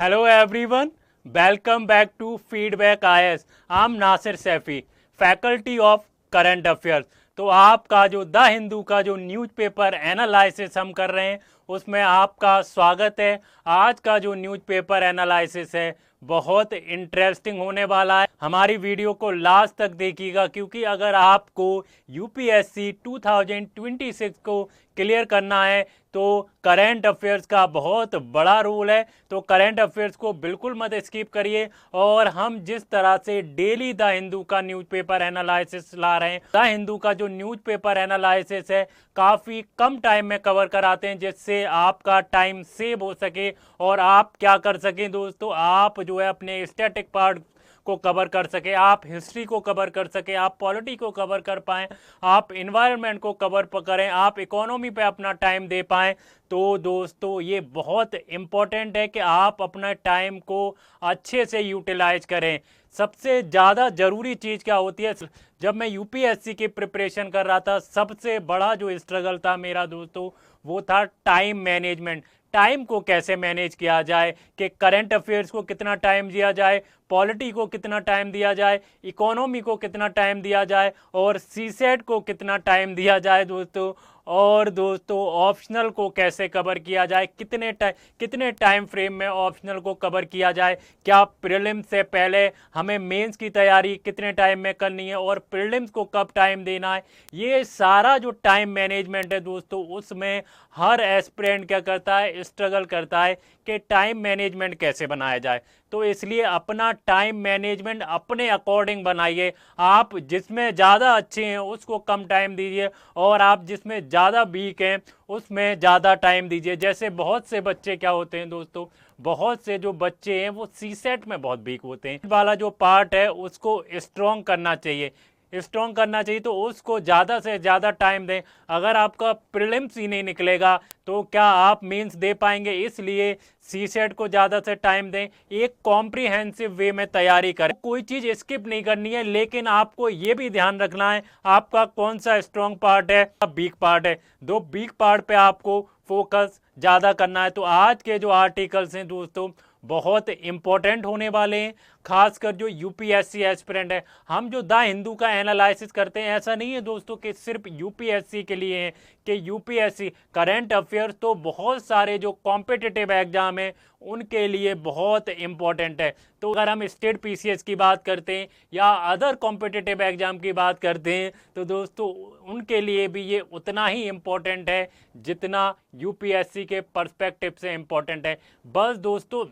Hello everyone, welcome back to Feedback IS. I'm Nasir Saifi, faculty of current affairs. तो आपका जो the Hindu का जो न्यूज़पेपर एनालिसिस हम कर रहे हैं उसमें आपका स्वागत है। आज का जो न्यूज़पेपर एनालिसिस है बहुत इंटरेस्टिंग होने वाला है। हमारी वीडियो को लास्ट तक देखिएगा क्योंकि अगर आपको यूपीएससी 2026 को क्लियर करना है तो करंट अफेयर्स का बहुत बड़ा रोल है। तो करंट अफेयर्स को बिल्कुल मत स्किप करिए। और हम जिस तरह से डेली द हिंदू का न्यूज़पेपर एनालिसिस ला रहे हैं, द हिंदू का जो न्यूज़पेपर एनालिसिस है काफ़ी कम टाइम में कवर कराते हैं जिससे आपका टाइम सेव हो सके और आप क्या कर सकें दोस्तों, आप जो है अपने स्टैटिक पार्ट को कवर कर सके, आप हिस्ट्री को कवर कर सके, आप पॉलिटी को कवर कर पाएँ, आप इन्वायरमेंट को कवर करें, आप इकोनॉमी पे अपना टाइम दे पाएँ। तो दोस्तों ये बहुत इम्पोर्टेंट है कि आप अपना टाइम को अच्छे से यूटिलाइज करें। सबसे ज़्यादा ज़रूरी चीज़ क्या होती है, जब मैं यूपीएससी की प्रिपरेशन कर रहा था सबसे बड़ा जो स्ट्रगल था मेरा दोस्तों वो था टाइम मैनेजमेंट। टाइम को कैसे मैनेज किया जाए कि करंट अफेयर्स को कितना टाइम दिया जाए, पॉलिटी को कितना टाइम दिया जाए, इकोनॉमी को कितना टाइम दिया जाए और सीसेट को कितना टाइम दिया जाए दोस्तों, और दोस्तों ऑप्शनल को कैसे कवर किया जाए, कितने टाइम फ्रेम में ऑप्शनल को कवर किया जाए, क्या प्रीलिम्स से पहले हमें मेंस की तैयारी कितने टाइम में करनी है और प्रीलिम्स को कब टाइम देना है। ये सारा जो टाइम मैनेजमेंट है दोस्तों उसमें हर एस्पिरेंट क्या करता है, स्ट्रगल करता है कि टाइम मैनेजमेंट कैसे बनाया जाए। तो इसलिए अपना टाइम मैनेजमेंट अपने अकॉर्डिंग बनाइए। आप जिसमें ज़्यादा अच्छे हैं उसको कम टाइम दीजिए और आप जिसमें ज़्यादा वीक हैं उसमें ज़्यादा टाइम दीजिए। जैसे बहुत से बच्चे क्या होते हैं दोस्तों, बहुत से जो बच्चे हैं वो सीसेट में बहुत वीक होते हैं। वाला जो पार्ट है उसको स्ट्रॉन्ग करना चाहिए, स्ट्रॉन्ग करना चाहिए तो उसको ज़्यादा से ज़्यादा टाइम दें। अगर आपका प्रीलिम्स ही नहीं निकलेगा तो क्या आप मेंस दे पाएंगे, इसलिए सीसेट को ज़्यादा से टाइम दें, एक कॉम्प्रिहेंसिव वे में तैयारी करें। कोई चीज़ स्किप नहीं करनी है लेकिन आपको ये भी ध्यान रखना है आपका कौन सा स्ट्रॉन्ग पार्ट है, वीक पार्ट है। दो वीक पार्ट पे आपको फोकस ज़्यादा करना है। तो आज के जो आर्टिकल्स हैं दोस्तों बहुत इंपॉर्टेंट होने वाले हैं, खासकर जो यूपीएससी एस्पिरेंट है। हम जो द हिंदू का एनालिसिस करते हैं ऐसा नहीं है दोस्तों कि सिर्फ यूपीएससी के लिए है कि यूपीएससी करंट अफेयर्स तो बहुत सारे जो कॉम्पिटिटिव एग्जाम है उनके लिए बहुत इंपॉर्टेंट है। तो अगर हम स्टेट पीसीएस की बात करते हैं या अदर कॉम्पिटिटिव एग्जाम की बात करते हैं तो दोस्तों उनके लिए भी ये उतना ही इम्पोर्टेंट है जितना यूपीएससी के पर्सपेक्टिव से इम्पोर्टेंट है। बस दोस्तों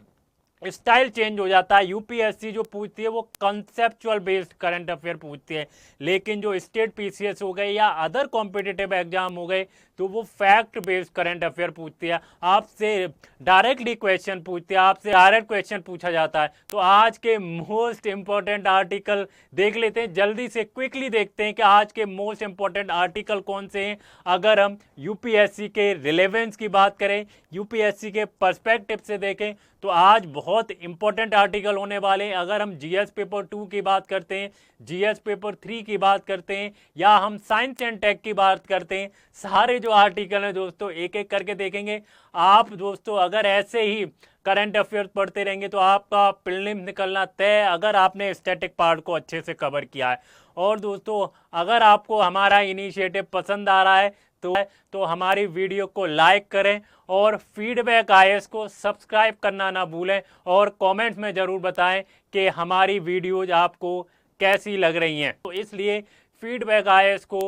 स्टाइल चेंज हो जाता है। यूपीएससी जो पूछती है वो कंसेप्चुअल बेस्ड करंट अफेयर पूछती है, लेकिन जो स्टेट पीसीएस हो गए या अदर कॉम्पिटिटिव एग्जाम हो गए तो वो फैक्ट बेस्ड करंट अफेयर पूछती है, आपसे डायरेक्टली क्वेश्चन पूछती है, आपसे डायरेक्ट क्वेश्चन पूछा जाता है। तो आज के मोस्ट इंपॉर्टेंट आर्टिकल देख लेते हैं, जल्दी से क्विकली देखते हैं कि आज के मोस्ट इंपॉर्टेंट आर्टिकल कौन से हैं। अगर हम यूपीएससी के रिलेवेंस की बात करें, यूपीएससी के पर्सपेक्टिव से देखें तो आज बहुत इंपॉर्टेंट आर्टिकल होने वाले हैं। अगर हम जीएस पेपर 2 की बात करते हैं, जीएस पेपर 3 की बात करते हैं या हम साइंस एंड टेक की बात करते हैं, सारे जो आर्टिकल हैं दोस्तों एक एक करके देखेंगे। आप दोस्तों अगर ऐसे ही करंट अफेयर्स पढ़ते रहेंगे तो आपका प्रीलिम्स निकलना तय, अगर आपने स्टैटिक पार्ट को अच्छे से कवर किया है। और दोस्तों अगर आपको हमारा इनिशिएटिव पसंद आ रहा है तो हमारी वीडियो को लाइक करें और फीडबैक आईएएस को सब्सक्राइब करना ना भूलें और कमेंट्स में ज़रूर बताएं कि हमारी वीडियोज आपको कैसी लग रही हैं। तो इसलिए फीडबैक आईएएस को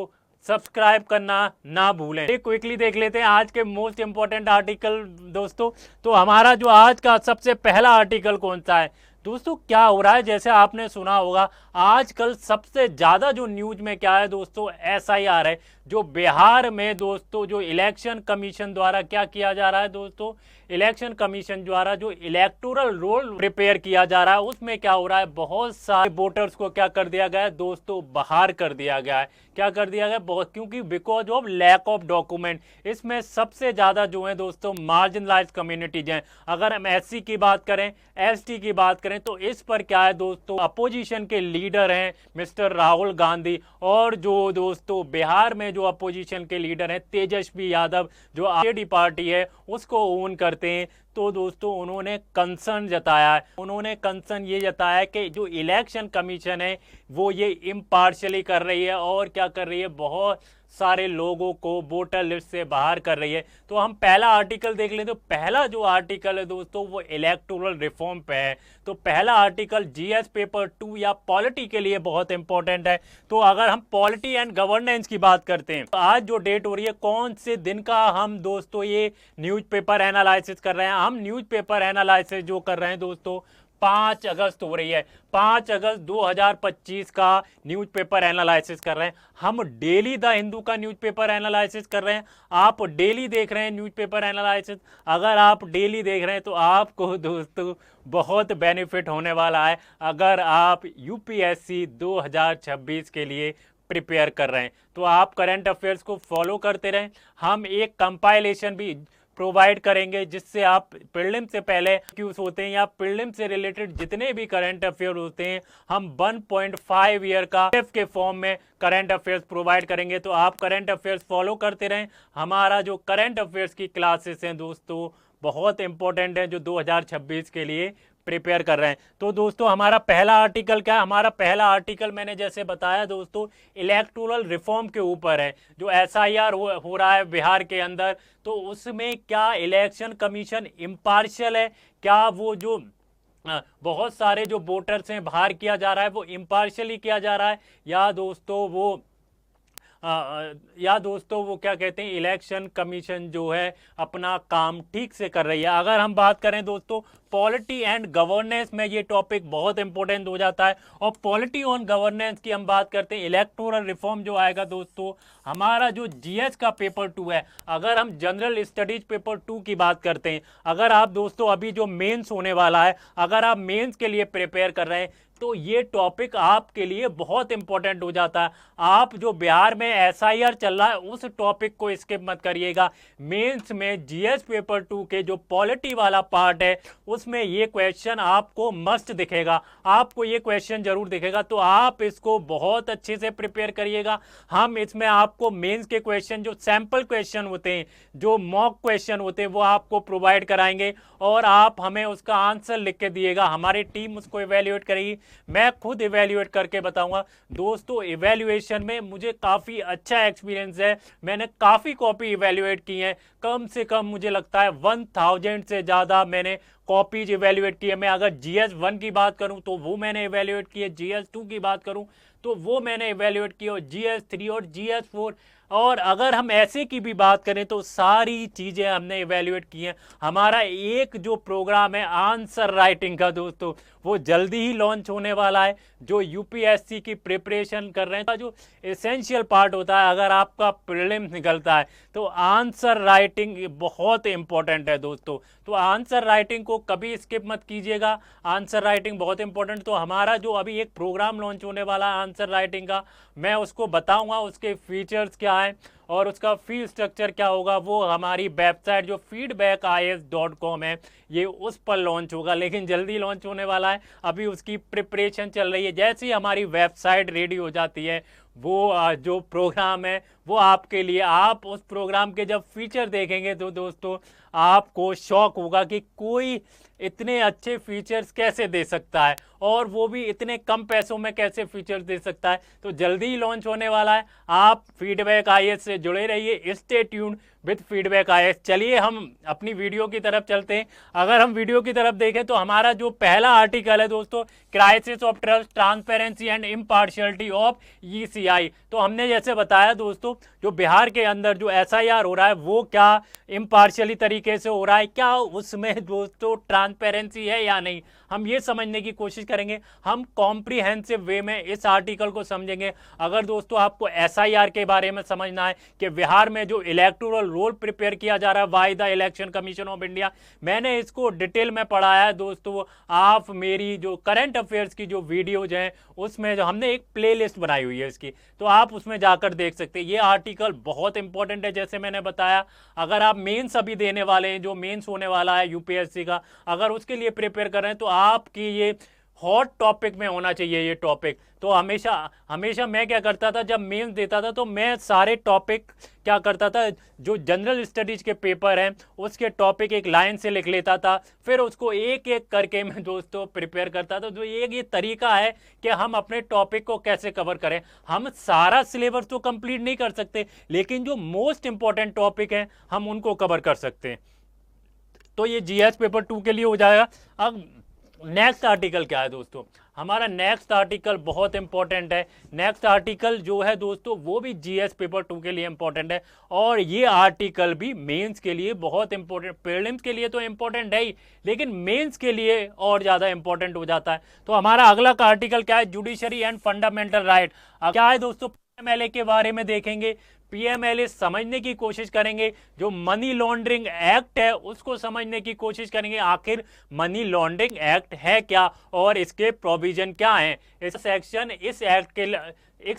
सब्सक्राइब करना ना भूलें। क्विकली देख लेते हैं आज के मोस्ट इंपॉर्टेंट आर्टिकल दोस्तों। तो हमारा जो आज का सबसे पहला आर्टिकल कौन सा है दोस्तों, क्या हो रहा है, जैसे आपने सुना होगा आजकल सबसे ज़्यादा जो न्यूज़ में क्या है दोस्तों, एसआईआर है। जो बिहार में दोस्तों जो इलेक्शन कमीशन द्वारा क्या किया जा रहा है दोस्तों, इलेक्शन कमीशन द्वारा जो इलेक्टोरल रोल प्रिपेयर किया जा रहा है उसमें क्या हो रहा है, बहुत सारे वोटर्स को क्या कर दिया गया है दोस्तों, बाहर कर दिया गया है। क्या कर दिया गया बहुत, क्योंकि because of lack of document. इसमें सबसे ज़्यादा जो है दोस्तों मार्जिनलाइज कम्युनिटीज हैं। अगर हम एससी की बात करें, एसटी की बात करें तो इस पर क्या है दोस्तों, अपोजिशन के लीडर हैं मिस्टर राहुल गांधी, और जो दोस्तों बिहार में जो अपोजिशन के लीडर हैं तेजस्वी यादव जो आरजेडी पार्टी है उसको ओन करते हैं। तो दोस्तों उन्होंने कंसर्न जताया है। उन्होंने कंसर्न ये जताया है कि जो इलेक्शन कमीशन है वो ये इम्पार्शियली कर रही है और क्या कर रही है, बहुत सारे लोगों को वोटर लिस्ट से बाहर कर रही है। तो हम पहला आर्टिकल देख लें। तो पहला जो आर्टिकल है दोस्तों वो इलेक्टोरल रिफॉर्म पे है। तो पहला आर्टिकल जीएस पेपर 2 या पॉलिटी के लिए बहुत इंपॉर्टेंट है। तो अगर हम पॉलिटी एंड गवर्नेंस की बात करते हैं, तो आज जो डेट हो रही है, कौन से दिन का हम दोस्तों ये न्यूज़पेपर एनालिसिस कर रहे हैं, हम न्यूज़पेपर एनालिसिस जो कर रहे हैं दोस्तों 5 अगस्त हो रही है। 5 अगस्त 2025 का न्यूज़पेपर एनालिसिस कर रहे हैं हम। डेली द हिंदू का न्यूज़पेपर एनालिसिस कर रहे हैं। आप डेली देख रहे हैं न्यूज़पेपर एनालिसिस। अगर आप डेली देख रहे हैं तो आपको दोस्तों बहुत बेनिफिट होने वाला है अगर आप यूपीएससी 2026 के लिए प्रिपेयर कर रहे हैं। तो आप करंट अफेयर्स को फॉलो करते रहें। हम एक कंपाइलेशन भी प्रोवाइड करेंगे जिससे आप प्रीलिम से पहले क्यूज होते हैं या प्रीलिम से रिलेटेड जितने भी करंट अफेयर होते हैं, हम 1.5 ईयर का PDF के फॉर्म में करंट अफेयर्स प्रोवाइड करेंगे। तो आप करंट अफेयर्स फॉलो करते रहें। हमारा जो करंट अफेयर्स की क्लासेस हैं दोस्तों बहुत इंपॉर्टेंट है, जो 2026 के लिए प्रिपेयर कर रहे हैं। तो दोस्तों हमारा पहला आर्टिकल क्या है? हमारा पहला आर्टिकल मैंने जैसे बताया दोस्तों इलेक्टोरल रिफॉर्म के ऊपर है। जो एसआईआर हो रहा है बिहार के अंदर, तो उसमें क्या इलेक्शन कमीशन इम्पार्शियल है? क्या वो जो बहुत सारे जो वोटर्स हैं बाहर किया जा रहा है वो इम्पार्शियली किया जा रहा है, या दोस्तों वो क्या कहते हैं, इलेक्शन कमीशन जो है अपना काम ठीक से कर रही है। अगर हम बात करें दोस्तों पॉलिटी एंड गवर्नेंस में, ये टॉपिक बहुत इंपॉर्टेंट हो जाता है। और पॉलिटी ऑन गवर्नेंस की हम बात करते हैं, इलेक्टोरल रिफॉर्म जो आएगा दोस्तों, हमारा जो जीएस का पेपर 2 है, अगर हम जनरल स्टडीज पेपर 2 की बात करते हैं, अगर आप दोस्तों अभी जो मेंस होने वाला है, अगर आप मेंस के लिए प्रिपेयर कर रहे हैं तो ये टॉपिक आपके लिए बहुत इंपॉर्टेंट हो जाता है। आप जो बिहार में एसआईआर चल रहा है उस टॉपिक को स्किप मत करिएगा। मेंस में जीएस पेपर 2 के जो पॉलिटी वाला पार्ट है उसमें ये क्वेश्चन आपको मस्ट दिखेगा, आपको ये क्वेश्चन जरूर दिखेगा। तो आप इसको बहुत अच्छे से प्रिपेयर करिएगा। हम इसमें आपको मेंस के क्वेश्चन, जो सैंपल क्वेश्चन होते हैं, जो मॉक क्वेश्चन होते हैं, वो आपको प्रोवाइड कराएंगे और आप हमें उसका आंसर लिख के दिएगा। हमारी टीम उसको इवेल्युएट करेगी, मैं खुद इवेल्युएट करके बताऊंगा। दोस्तों इवेल्युएशन में मुझे काफ़ी अच्छा एक्सपीरियंस है। मैंने काफ़ी कॉपी इवेल्युएट की हैं, कम से कम मुझे लगता है 1000 से ज़्यादा मैंने कॉपीज इवेल्युएट की है। मैं अगर जीएस 1 की बात करूं तो वो मैंने इवेल्युएट की है, जीएस 2 की बात करूं तो वो मैंने इवेल्युएट की, और जीएस 3 और जीएस 4, और अगर हम ऐसे की भी बात करें तो सारी चीज़ें हमने इवेल्युएट की हैं। हमारा एक जो प्रोग्राम है आंसर राइटिंग का दोस्तों, वो जल्दी ही लॉन्च होने वाला है। जो यूपीएससी की प्रिपरेशन कर रहे हैं, जो एसेंशियल पार्ट होता है अगर आपका प्रीलिम्स निकलता है, तो आंसर राइटिंग बहुत इंपॉर्टेंट है दोस्तों। तो आंसर राइटिंग को कभी स्किप मत कीजिएगा, आंसर राइटिंग बहुत इंपॉर्टेंट। तो हमारा जो अभी एक प्रोग्राम लॉन्च होने वाला है आंसर राइटिंग का, मैं उसको बताऊंगा, उसके फीचर्स क्या है और उसका फी स्ट्रक्चर क्या होगा, वो हमारी वेबसाइट जो feedbackias.com है ये उस पर लॉन्च होगा, लेकिन जल्दी लॉन्च होने वाला है। अभी उसकी प्रिपरेशन चल रही है। जैसे ही हमारी वेबसाइट रेडी हो जाती है, वो जो प्रोग्राम है वो आपके लिए, आप उस प्रोग्राम के जब फीचर देखेंगे तो दोस्तों आपको शॉक होगा कि कोई इतने अच्छे फीचर्स कैसे दे सकता है, और वो भी इतने कम पैसों में कैसे फीचर्स दे सकता है। तो जल्दी ही लॉन्च होने वाला है। आप फीडबैक आईएएस से जुड़े रहिए, stay tuned with feedback IAS. चलिए हम अपनी वीडियो की तरफ चलते हैं। अगर हम वीडियो की तरफ देखें तो हमारा जो पहला आर्टिकल है दोस्तों, crisis of trust, transparency and impartiality of ECI. तो हमने जैसे बताया दोस्तों, जो बिहार के अंदर जो एसआईआर हो रहा है वो क्या इम्पार्शियली तरीके से हो रहा है, क्या उसमें दोस्तों ट्रांसपेरेंसी है या नहीं, हम ये समझने की कोशिश करेंगे। हम कॉम्प्रिहेंसिव वे में इस आर्टिकल को समझेंगे। अगर दोस्तों आपको एसआईआर के बारे में समझना है कि बिहार में जो इलेक्टोरल रोल प्रिपेयर किया जा रहा है by the election commission of India, मैंने इसको डिटेल में पढ़ाया है दोस्तों। आप मेरी जो करंट अफेयर्स की जो वीडियोज हैं उसमें जो हमने एक प्लेलिस्ट बनाई हुई है इसकी, तो आप उसमें जाकर देख सकते हैं। ये आर्टिकल बहुत इंपॉर्टेंट है। जैसे मैंने बताया, अगर आप मेंस अभी देने वाले हैं, जो मेंस होने वाला है यूपीएससी का, अगर उसके लिए प्रिपेयर कर रहे हैं तो आपकी ये हॉट टॉपिक में होना चाहिए ये टॉपिक। तो हमेशा हमेशा मैं क्या करता था, जब मेंस देता था तो मैं सारे टॉपिक क्या करता था, जो जनरल स्टडीज के पेपर हैं उसके टॉपिक एक लाइन से लिख लेता था, फिर उसको एक एक करके मैं दोस्तों प्रिपेयर करता था। तो ये तरीका है कि हम अपने टॉपिक को कैसे कवर करें। हम सारा सिलेबस तो कंप्लीट नहीं कर सकते, लेकिन जो मोस्ट इंपॉर्टेंट टॉपिक है हम उनको कवर कर सकते हैं। तो ये जीएस पेपर 2 के लिए हो जाएगा। अब नेक्स्ट आर्टिकल क्या है दोस्तों, हमारा नेक्स्ट आर्टिकल बहुत इंपॉर्टेंट है। नेक्स्ट आर्टिकल जो है दोस्तों वो भी जीएस पेपर 2 के लिए इंपॉर्टेंट है, और ये आर्टिकल भी मेंस के लिए बहुत इंपॉर्टेंट। प्रीलिम्स के लिए तो इंपॉर्टेंट है ही, लेकिन मेंस के लिए और ज़्यादा इंपॉर्टेंट हो जाता है। तो हमारा अगला का आर्टिकल क्या है, जुडिशरी एंड फंडामेंटल राइट। क्या है दोस्तों, पीएमएलए के बारे में देखेंगे। पीएमएलए समझने की कोशिश करेंगे, जो मनी लॉन्ड्रिंग एक्ट है उसको समझने की कोशिश करेंगे, आखिर मनी लॉन्ड्रिंग एक्ट है क्या और इसके प्रोविजन क्या हैं। इस सेक्शन इस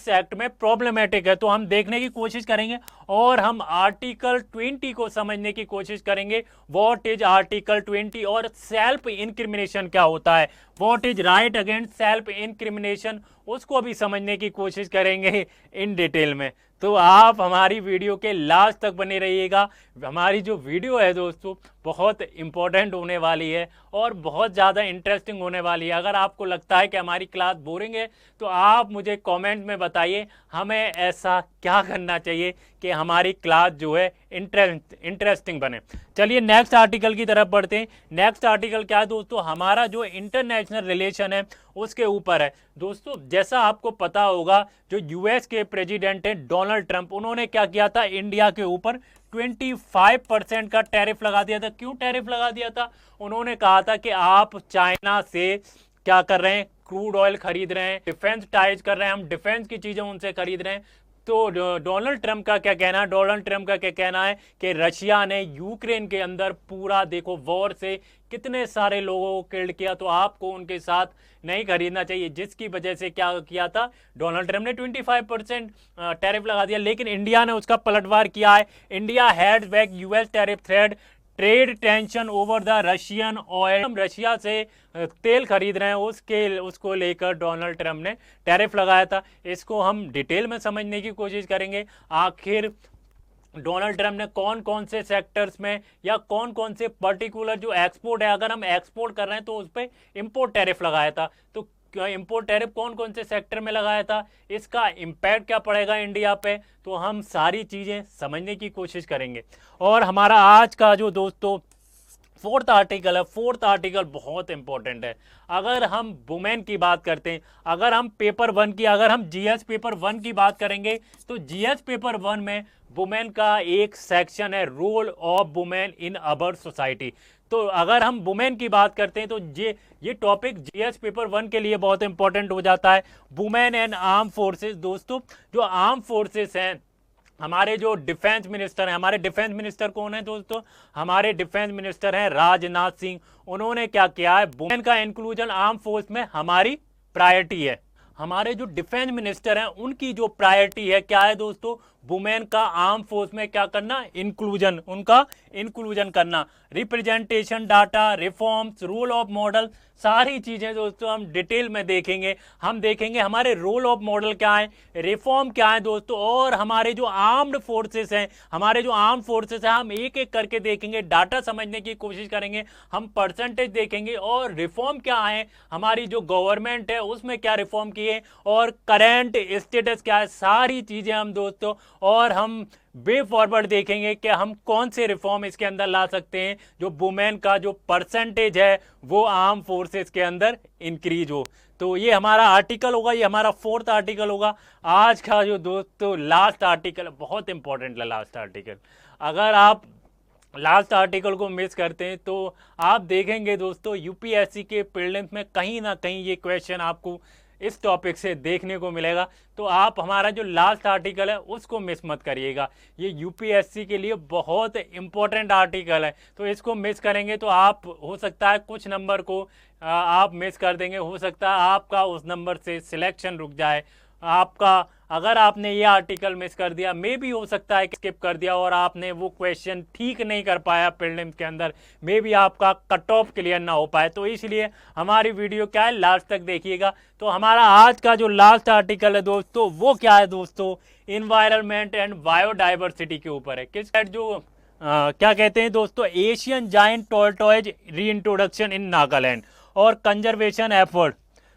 एक्ट में प्रॉब्लमेटिक है, तो हम देखने की कोशिश करेंगे, और हम आर्टिकल 20 को समझने की कोशिश करेंगे। व्हाट इज आर्टिकल 20 और सेल्फ इंक्रिमिनेशन क्या होता है, what is right against self incrimination, उसको भी समझने की कोशिश करेंगे इन डिटेल में। तो आप हमारी वीडियो के लास्ट तक बने रहिएगा। हमारी जो वीडियो है दोस्तों बहुत इंपॉर्टेंट होने वाली है और बहुत ज़्यादा इंटरेस्टिंग होने वाली है। अगर आपको लगता है कि हमारी क्लास बोरिंग है तो आप मुझे कमेंट में बताइए हमें ऐसा क्या करना चाहिए कि हमारी क्लास जो है इंटरेस्टिंग बने। चलिए नेक्स्ट आर्टिकल की तरफ बढ़ते हैं। नेक्स्ट आर्टिकल क्या है दोस्तों, हमारा जो इंटरनेशनल रिलेशन है उसके ऊपर है। दोस्तों जैसा आपको पता होगा, जो यूएस के प्रेसिडेंट हैं डोनाल्ड ट्रंप, उन्होंने क्या किया था, इंडिया के ऊपर 25% का टैरिफ लगा दिया था। क्यों टैरिफ लगा दिया था, उन्होंने कहा था कि आप चाइना से क्या कर रहे हैं, क्रूड ऑयल खरीद रहे हैं, डिफेंस टाइज कर रहे हैं, हम डिफेंस की चीजें उनसे खरीद रहे हैं। तो डोनाल्ड ट्रंप का क्या कहना है, डोनाल्ड ट्रंप का क्या कहना है कि रशिया ने यूक्रेन के अंदर पूरा देखो वॉर से कितने सारे लोगों को किल्ड किया, तो आपको उनके साथ नहीं खरीदना चाहिए, जिसकी वजह से क्या किया था, डोनाल्ड ट्रंप ने 25% टैरिफ लगा दिया। लेकिन इंडिया ने उसका पलटवार किया है। India had back US tariff thread trade tension over the Russian oil. हम रशिया से तेल खरीद रहे हैं, उसको लेकर डोनाल्ड ट्रंप ने टैरिफ लगाया था। इसको हम डिटेल में समझने की कोशिश करेंगे, आखिर डोनाल्ड ट्रंप ने कौन कौन से सेक्टर्स में या कौन कौन से पर्टिकुलर जो एक्सपोर्ट है, अगर हम एक्सपोर्ट कर रहे हैं तो उस पर इंपोर्ट टैरिफ लगाया था। तो इंपोर्ट टैरिफ कौन कौन से सेक्टर में लगाया था, इसका इम्पैक्ट क्या पड़ेगा इंडिया पे, तो हम सारी चीज़ें समझने की कोशिश करेंगे। और हमारा आज का जो दोस्तों फोर्थ आर्टिकल है, फोर्थ आर्टिकल बहुत इंपॉर्टेंट है। अगर हम वुमेन की बात करते हैं, अगर हम पेपर 1 की, अगर हम जीएस पेपर 1 की बात करेंगे, तो जीएस पेपर 1 में वुमेन का एक सेक्शन है, role of women in our society. तो अगर हम वुमेन की बात करते हैं तो ये टॉपिक जीएस पेपर 1 के लिए बहुत इंपॉर्टेंट हो जाता है। Women and arm forces. दोस्तों जो आर्म फोर्सेस हैं, हमारे जो डिफेंस मिनिस्टर हैं, हमारे डिफेंस मिनिस्टर कौन है दोस्तों, हमारे डिफेंस मिनिस्टर हैं राजनाथ सिंह। उन्होंने क्या किया है, वुमेन का इंक्लूजन आर्म फोर्स में हमारी प्रायोरिटी है। हमारे जो डिफेंस मिनिस्टर हैं उनकी जो प्रायोरिटी है क्या है दोस्तों, वुमेन का आर्म फोर्स में क्या करना, इंक्लूजन, उनका इंक्लूजन करना। Representation data, reforms, role of model, सारी चीजें दोस्तों हम डिटेल में देखेंगे। हम देखेंगे हमारे रोल ऑफ मॉडल क्या है, रिफॉर्म क्या है दोस्तों, और हमारे जो आर्म्ड फोर्सेस हैं, हमारे जो आर्म फोर्सेस हैं, हम एक एक करके देखेंगे, डाटा समझने की कोशिश करेंगे, हम परसेंटेज देखेंगे, और रिफॉर्म क्या है, हमारी जो गवर्नमेंट है उसमें क्या रिफॉर्म किए, और करेंट स्टेटस क्या है, सारी चीजें हम दोस्तों, और हम वे फॉरवर्ड देखेंगे कि हम कौन से रिफॉर्म इसके अंदर ला सकते हैं जो वुमेन का जो परसेंटेज है वो आर्म फोर्सेस के अंदर इंक्रीज हो। तो ये हमारा आर्टिकल होगा, ये हमारा फोर्थ आर्टिकल होगा। आज का जो दोस्तों लास्ट आर्टिकल बहुत इंपॉर्टेंट है, लास्ट आर्टिकल। अगर आप लास्ट आर्टिकल को मिस करते हैं तो आप देखेंगे दोस्तों यूपीएससी के प्रीलिम्स में कहीं ना कहीं ये क्वेश्चन आपको इस टॉपिक से देखने को मिलेगा। तो आप हमारा जो लास्ट आर्टिकल है उसको मिस मत करिएगा, ये यूपीएससी के लिए बहुत इंपॉर्टेंट आर्टिकल है। तो इसको मिस करेंगे तो आप हो सकता है कुछ नंबर को आप मिस कर देंगे, हो सकता है आपका उस नंबर से सिलेक्शन रुक जाए, आपका अगर आपने ये आर्टिकल मिस कर दिया, मे भी हो सकता है कि स्किप कर दिया और आपने वो क्वेश्चन ठीक नहीं कर पाया प्रीलिम्स के अंदर, मे भी आपका कट ऑफ क्लियर ना हो पाए, तो इसलिए हमारी वीडियो क्या है, लास्ट तक देखिएगा। तो हमारा आज का जो लास्ट आर्टिकल है दोस्तों, वो क्या है दोस्तों, इन्वायरमेंट एंड बायोडाइवर्सिटी के ऊपर है। किस जो क्या कहते हैं दोस्तों, एशियन जायंट टॉर्टोइज रीइंट्रोडक्शन इन नागालैंड और कंजर्वेशन एफर्ट।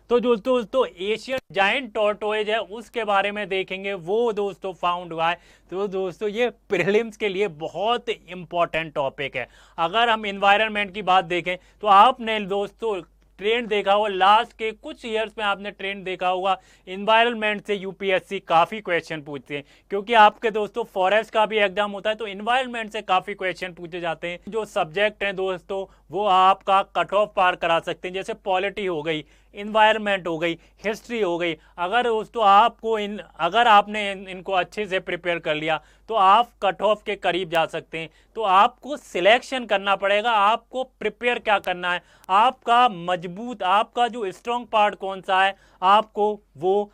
तो दोस्तों एशियन जायंट टॉर्टोइज है, उसके बारे में देखेंगे, वो दोस्तों फाउंड हुआ है। तो दोस्तों ये प्रीलिम्स के लिए बहुत इंपॉर्टेंट टॉपिक है। अगर हम इन्वायरमेंट की बात देखें तो आपने दोस्तों ट्रेंड देखा होगा, लास्ट के कुछ ईयर्स में आपने ट्रेंड देखा होगा, इन्वायरमेंट से यूपीएससी काफ़ी क्वेश्चन पूछते हैं, क्योंकि आपके दोस्तों फॉरेस्ट का भी एग्जाम होता है, तो इन्वायरमेंट से काफ़ी क्वेश्चन पूछे जाते हैं। जो सब्जेक्ट हैं दोस्तों वो आपका कट ऑफ पार करा सकते हैं, जैसे पॉलिटी हो गई, इन्वायरमेंट हो गई, हिस्ट्री हो गई। अगर दोस्तों आपको अगर आपने इनको अच्छे से प्रिपेयर कर लिया तो आप कट ऑफ के करीब जा सकते हैं। तो आपको सिलेक्शन करना पड़ेगा, आपको प्रिपेयर क्या करना है, आपका मजबूत, आपका जो स्ट्रॉन्ग पार्ट कौन सा है, आपको वो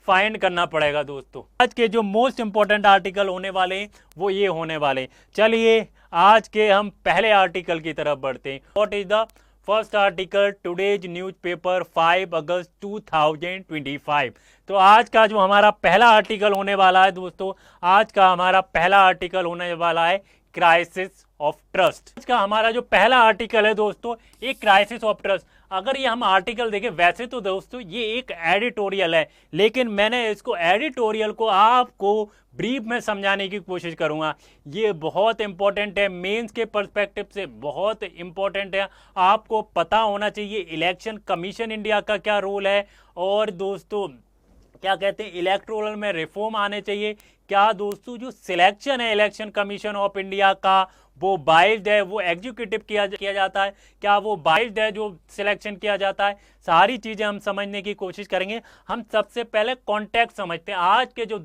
फाइंड करना पड़ेगा दोस्तों। आज के जो मोस्ट इंपॉर्टेंट आर्टिकल होने वाले हैं वो ये होने वाले हैं। चलिए आज के हम पहले आर्टिकल की तरफ बढ़ते हैं। What is the first article, today's newspaper 5 अगस्त 2025। तो आज का जो हमारा पहला आर्टिकल होने वाला है दोस्तों, आज का हमारा पहला आर्टिकल होने वाला है क्राइसिस ऑफ ट्रस्ट। आज का हमारा जो पहला आर्टिकल है दोस्तों, एक क्राइसिस ऑफ ट्रस्ट। अगर ये हम आर्टिकल देखें, वैसे तो दोस्तों ये एक एडिटोरियल है, लेकिन मैंने इसको एडिटोरियल को आपको ब्रीफ में समझाने की कोशिश करूंगा। ये बहुत इंपॉर्टेंट है, मेंस के पर्सपेक्टिव से बहुत इंपॉर्टेंट है। आपको पता होना चाहिए इलेक्शन कमीशन इंडिया का क्या रोल है, और दोस्तों क्या कहते हैं इलेक्टोरल में रिफॉर्म आने चाहिए। क्या दोस्तों जो सिलेक्शन है इलेक्शन कमीशन ऑफ इंडिया का, वो बाइज्ड है, वो एग्जीक्यूटिव किया जाता है, क्या वो बाइज्ड है जो सिलेक्शन किया जाता है, सारी चीज़ें हम समझने की कोशिश करेंगे। हम सबसे पहले कॉन्टेक्स्ट समझते हैं। आज का जो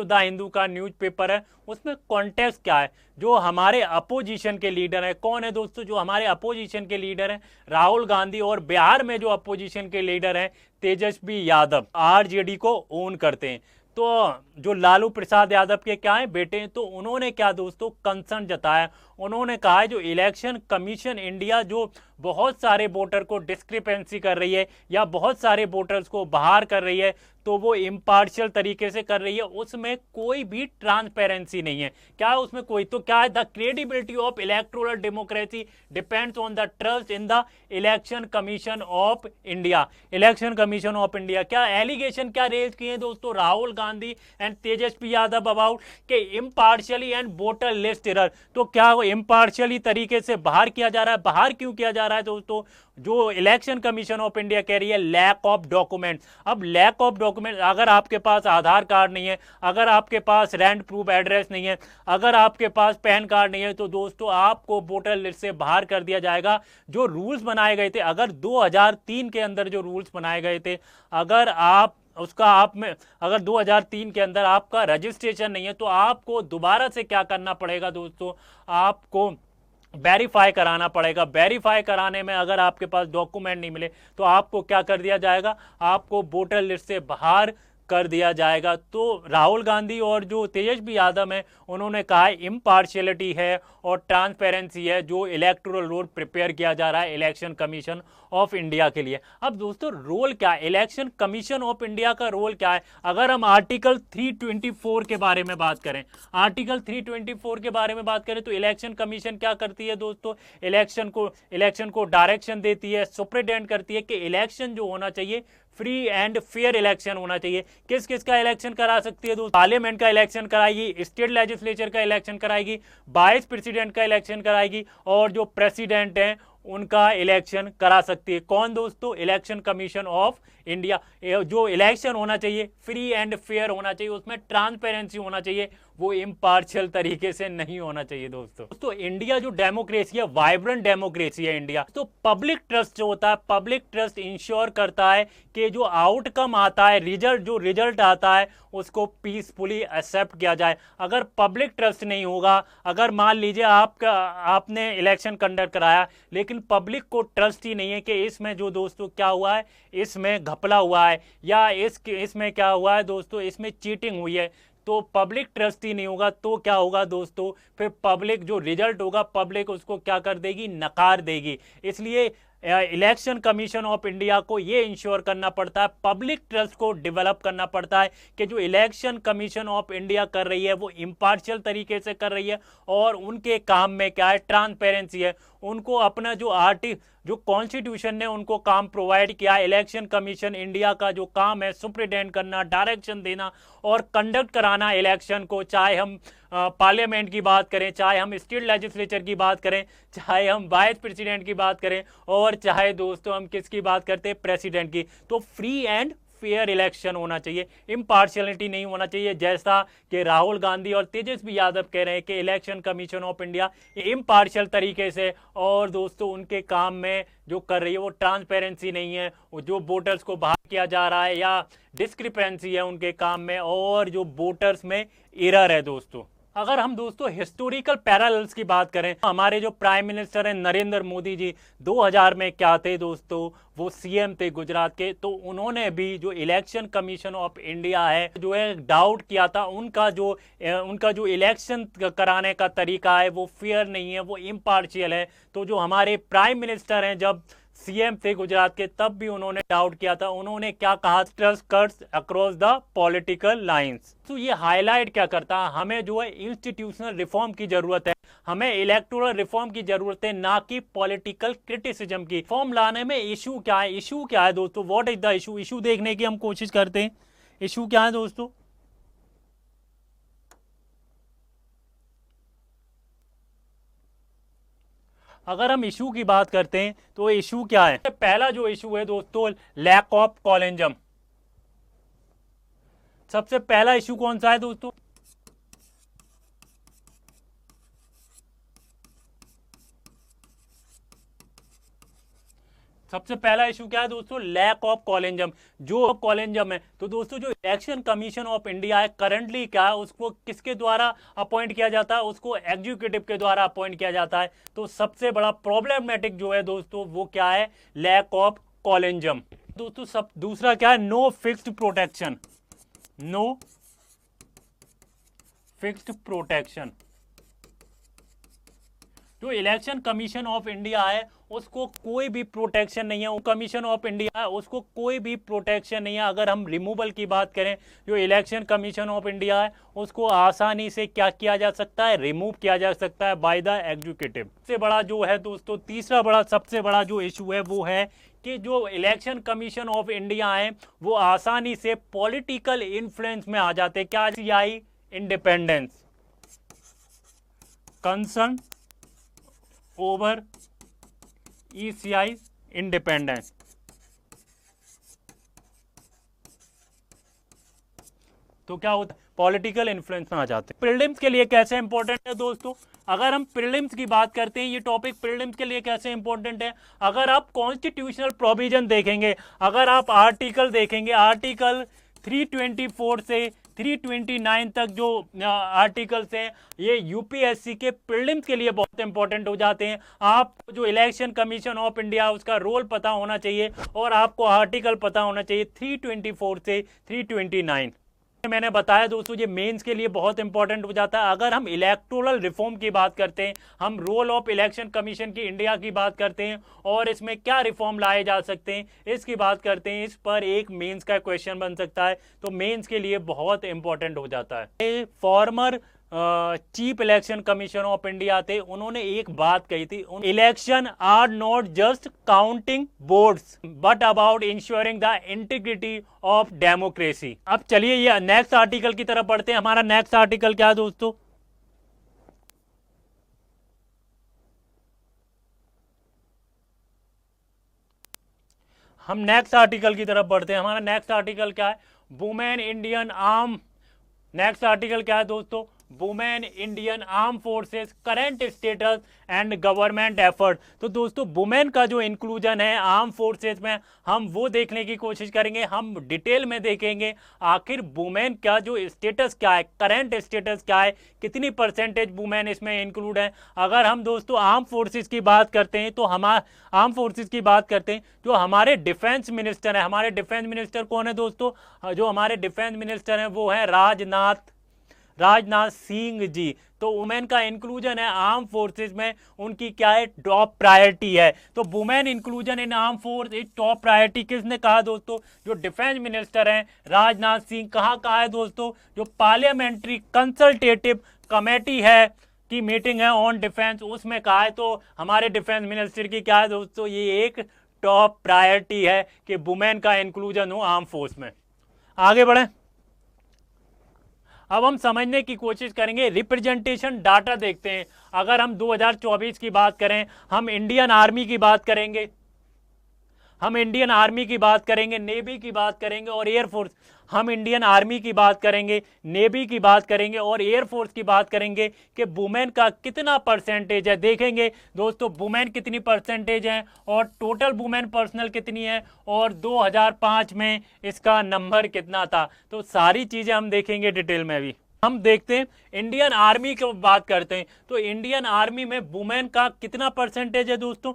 द हिंदू का न्यूज़पेपर है, उसमें कॉन्टेक्स्ट क्या है। जो हमारे अपोजिशन के लीडर हैं, कौन है दोस्तों, जो हमारे अपोजिशन के लीडर हैं राहुल गांधी, और बिहार में जो अपोजिशन के लीडर हैं तेजस्वी यादव, आरजेडी को ओन करते हैं। तो जो लालू प्रसाद यादव के क्या है बेटे हैं, तो उन्होंने क्या दोस्तों कंसर्न जताया, उन्होंने कहा है जो इलेक्शन कमीशन इंडिया जो बहुत सारे वोटर को डिस्क्रिपेंसी कर रही है या बहुत सारे वोटर्स को बाहर कर रही है, तो वो इम्पार्शियल तरीके से कर रही है, उसमें कोई भी ट्रांसपेरेंसी नहीं है। क्या है उसमें कोई, तो क्या है, the credibility of electoral democracy depends on the trust in the election commission of India. Election commission of India क्या एलिगेशन क्या रेज किए दोस्तों राहुल गांधी एंड तेजस्वी यादव अबाउट के impartially and voter list error. तो क्या वो इम्पार्शियली तरीके से बाहर किया जा रहा है, बाहर क्यों किया जा रहा है दोस्तों, जो इलेक्शन कमीशन ऑफ इंडिया कह रही है लैक ऑफ डॉक्यूमेंट। अब लैक ऑफ डॉक्यूमेंट, अगर आपके पास आधार कार्ड नहीं है, अगर आपके पास रेंट प्रूफ एड्रेस नहीं है, अगर आपके पास पैन कार्ड नहीं है, तो दोस्तों आपको वोटर लिस्ट से बाहर कर दिया जाएगा। जो रूल्स बनाए गए थे, अगर 2003 के अंदर जो रूल्स बनाए गए थे, अगर अगर 2003 के अंदर आपका रजिस्ट्रेशन नहीं है, तो आपको दोबारा से क्या करना पड़ेगा दोस्तों, आपको वेरीफाई कराना पड़ेगा। वेरीफाई कराने में अगर आपके पास डॉक्यूमेंट नहीं मिले तो आपको क्या कर दिया जाएगा, आपको वोटर लिस्ट से बाहर कर दिया जाएगा। तो राहुल गांधी और जो तेजस्वी यादव हैं, उन्होंने कहा इम्पार्शियलिटी है और ट्रांसपेरेंसी है जो इलेक्टोरल रोल प्रिपेयर किया जा रहा है इलेक्शन कमीशन ऑफ इंडिया के लिए। अब दोस्तों रोल क्या है, इलेक्शन कमीशन ऑफ इंडिया का रोल क्या है। अगर हम आर्टिकल 324 के बारे में बात करें, आर्टिकल 324 के बारे में बात करें, तो इलेक्शन कमीशन क्या करती है दोस्तों, इलेक्शन को डायरेक्शन देती है, सुप्रिटेंड करती है कि इलेक्शन जो होना चाहिए फ्री एंड फेयर इलेक्शन होना चाहिए। किस किस का इलेक्शन करा सकती है दोस्तों, पार्लियामेंट का इलेक्शन कराएगी, स्टेट लेजिस्लेचर का इलेक्शन कराएगी, वाइस प्रेसिडेंट का इलेक्शन कराएगी, और जो प्रेसिडेंट हैं उनका इलेक्शन करा सकती है। कौन दोस्तों, इलेक्शन कमीशन ऑफ इंडिया। जो इलेक्शन होना चाहिए फ्री एंड फेयर होना चाहिए, उसमें ट्रांसपेरेंसी होना चाहिए, वो इम्पार्शियल तरीके से नहीं होना चाहिए दोस्तों। तो इंडिया जो डेमोक्रेसी है, वाइब्रेंट डेमोक्रेसी है इंडिया, तो पब्लिक ट्रस्ट जो होता है, पब्लिक ट्रस्ट इंश्योर करता है कि जो आउटकम आता है, जो रिजल्ट आता है, उसको पीसफुली एक्सेप्ट किया जाए। अगर पब्लिक ट्रस्ट नहीं होगा, अगर मान लीजिए आपने इलेक्शन कंडक्ट कराया लेकिन पब्लिक को ट्रस्ट ही नहीं है कि इसमें जो दोस्तों क्या हुआ है, इसमें घपला हुआ है, या इसमें क्या हुआ है दोस्तों, इसमें चीटिंग हुई है, तो पब्लिक ट्रस्ट ही नहीं होगा, तो क्या होगा दोस्तों, फिर पब्लिक जो रिजल्ट होगा, पब्लिक उसको क्या कर देगी, नकार देगी। इसलिए इलेक्शन कमीशन ऑफ इंडिया को ये इंश्योर करना पड़ता है, पब्लिक ट्रस्ट को डेवलप करना पड़ता है कि जो इलेक्शन कमीशन ऑफ इंडिया कर रही है वो इम्पार्शियल तरीके से कर रही है, और उनके काम में क्या है, ट्रांसपेरेंसी है। उनको अपना जो कॉन्स्टिट्यूशन ने उनको काम प्रोवाइड किया, इलेक्शन कमीशन इंडिया का जो काम है सुप्रिटेंड करना, डायरेक्शन देना और कंडक्ट कराना इलेक्शन को, चाहे हम पार्लियामेंट की बात करें, चाहे हम स्टेट लेजिस्लेचर की बात करें, चाहे हम वाइस प्रेसिडेंट की बात करें, और चाहे दोस्तों हम किसकी बात करते हैं, प्रेसिडेंट की। तो फ्री एंड फेयर इलेक्शन होना चाहिए, इम्पार्शियलिटी नहीं होना चाहिए, जैसा कि राहुल गांधी और तेजस्वी यादव कह रहे हैं कि election commission of India impartial तरीके से, और दोस्तों उनके काम में जो कर रही है वो ट्रांसपेरेंसी नहीं है, जो वोटर्स को बाहर किया जा रहा है, या डिस्क्रिपेंसी है उनके काम में, और जो वोटर्स में एरर है दोस्तों। अगर हम दोस्तों हिस्टोरिकल पैरेलल्स की बात करें, हमारे जो प्राइम मिनिस्टर हैं नरेंद्र मोदी जी 2000 में क्या थे दोस्तों, वो सीएम थे गुजरात के, तो उन्होंने भी जो इलेक्शन कमीशन ऑफ इंडिया है जो है डाउट किया था, उनका जो इलेक्शन कराने का तरीका है वो फेयर नहीं है, वो इम्पार्शियल है। तो जो हमारे प्राइम मिनिस्टर हैं जब सीएम थे गुजरात के, तब भी उन्होंने डाउट किया था, उन्होंने क्या कहा, trust cuts across the political lines. तो ये हाईलाइट क्या करता है, हमें जो है इंस्टीट्यूशनल रिफॉर्म की जरूरत है, हमें इलेक्टोरल रिफॉर्म की जरूरत है, ना कि पॉलिटिकल क्रिटिसिज्म की। रिफॉर्म लाने में इशू क्या है, इशू क्या है दोस्तों, what is the issue, issue देखने की हम कोशिश करते हैं। इशू क्या है दोस्तों, अगर हम इशू की बात करते हैं तो इशू क्या है, पहला जो इशू है दोस्तों, लैक ऑफ कॉलेंजम। सबसे पहला इशू कौन सा है दोस्तों, सबसे पहला इशू क्या है दोस्तों, लैक ऑफ कॉलेंजम। जो कॉलेंजम है, तो दोस्तों जो इलेक्शन कमीशन ऑफ इंडिया है करंटली क्या है, उसको किसके द्वारा अपॉइंट किया जाता है, उसको एग्जीक्यूटिव के द्वारा अपॉइंट किया जाता है। तो सबसे बड़ा प्रॉब्लमेटिक जो है दोस्तों वो क्या है, लैक ऑफ कॉलेंजम। दोस्तों सब दूसरा क्या है, no fixed protection, no fixed protection. जो इलेक्शन कमीशन ऑफ इंडिया है उसको कोई भी प्रोटेक्शन नहीं है, कमीशन ऑफ इंडिया है उसको कोई भी प्रोटेक्शन नहीं है। अगर हम रिमूवल की बात करें, जो इलेक्शन कमीशन ऑफ इंडिया है उसको आसानी से क्या किया जा सकता है, रिमूव किया जा सकता है बाय द एग्जीक्यूटिव। सबसे बड़ा जो है दोस्तों, तीसरा बड़ा सबसे बड़ा जो इशू है वो है कि जो इलेक्शन कमीशन ऑफ इंडिया है वो आसानी से पॉलिटिकल इन्फ्लुएंस में आ जाते हैं। क्या, CI independence, concern over ECI independence. तो क्या होता है, पॉलिटिकल इन्फ्लुएंस में आ जाते हैं। प्रीलिम्स के लिए कैसे इंपॉर्टेंट है दोस्तों, अगर हम प्रीलिम्स की बात करते हैं, ये टॉपिक प्रीलिम्स के लिए कैसे इंपॉर्टेंट है, अगर आप कॉन्स्टिट्यूशनल प्रोविजन देखेंगे, अगर आप आर्टिकल देखेंगे, आर्टिकल 324 से 329 तक जो आर्टिकल्स हैं ये यूपीएससी के प्रीलिम्स के लिए बहुत इंपॉर्टेंट हो जाते हैं। आपको जो इलेक्शन कमीशन ऑफ इंडिया उसका रोल पता होना चाहिए, और आपको आर्टिकल पता होना चाहिए 324 से 329। मैंने बताया दोस्तों ये मेंस के लिए बहुत इंपॉर्टेंट हो जाता है। अगर हम इलेक्टोरल रिफॉर्म की बात करते हैं, हम रोल ऑफ इलेक्शन कमीशन की इंडिया की बात करते हैं, और इसमें क्या रिफॉर्म लाए जा सकते हैं इसकी बात करते हैं, इस पर एक मेंस का क्वेश्चन बन सकता है, तो मेंस के लिए बहुत इंपॉर्टेंट हो जाता है। Former chief election commission of India थे, उन्होंने एक बात कही थी, election are not just counting votes but about ensuring the integrity of democracy. अब चलिए ये नेक्स्ट आर्टिकल की तरफ बढ़ते हैं। हमारा नेक्स्ट आर्टिकल क्या है दोस्तों, हम नेक्स्ट आर्टिकल की तरफ बढ़ते हैं। हमारा नेक्स्ट आर्टिकल क्या है, women Indian arm. Next article क्या है दोस्तों, women Indian arm forces current status and government effort. तो दोस्तों वुमेन का जो इंक्लूजन है आर्म फोर्सेस में, हम वो देखने की कोशिश करेंगे, हम डिटेल में देखेंगे आखिर वुमेन का जो स्टेटस क्या है, करंट स्टेटस क्या है, कितनी परसेंटेज वुमेन इसमें इंक्लूड है। अगर हम दोस्तों आर्म फोर्सेस की बात करते हैं तो हमारा आर्म फोर्सेस की बात करते हैं जो हमारे डिफेंस मिनिस्टर है, हमारे डिफेंस मिनिस्टर कौन है दोस्तों, जो हमारे डिफेंस मिनिस्टर हैं वो है राजनाथ सिंह जी। तो वुमेन का इंक्लूजन है आर्म फोर्सेस में, उनकी क्या है, टॉप प्रायोरिटी है। तो women inclusion in arm force is top priority किसने कहा दोस्तों, जो डिफेंस मिनिस्टर हैं राजनाथ सिंह। कहाँ कहा है दोस्तों, जो पार्लियामेंट्री कंसल्टेटिव कमेटी है की मीटिंग है ऑन डिफेंस, उसमें कहा है। तो हमारे डिफेंस मिनिस्टर की क्या है दोस्तों, ये एक टॉप प्रायोरिटी है कि वुमेन का इंक्लूजन हो आर्म फोर्स में। आगे बढ़े, अब हम समझने की कोशिश करेंगे, रिप्रेजेंटेशन डाटा देखते हैं। अगर हम 2024 की बात करें, हम इंडियन आर्मी की बात करेंगे, हम इंडियन आर्मी की बात करेंगे, नेवी की बात करेंगे और एयरफोर्स। हम इंडियन आर्मी की बात करेंगे, नेवी की बात करेंगे और एयरफोर्स की बात करेंगे कि वुमेन का कितना परसेंटेज है। देखेंगे दोस्तों वुमेन कितनी परसेंटेज है और टोटल वुमेन पर्सनल कितनी है और 2005 में इसका नंबर कितना था। तो सारी चीज़ें हम देखेंगे डिटेल में। भी हम देखते हैं इंडियन आर्मी की बात करते हैं, तो इंडियन आर्मी में वुमेन का कितना परसेंटेज है दोस्तों,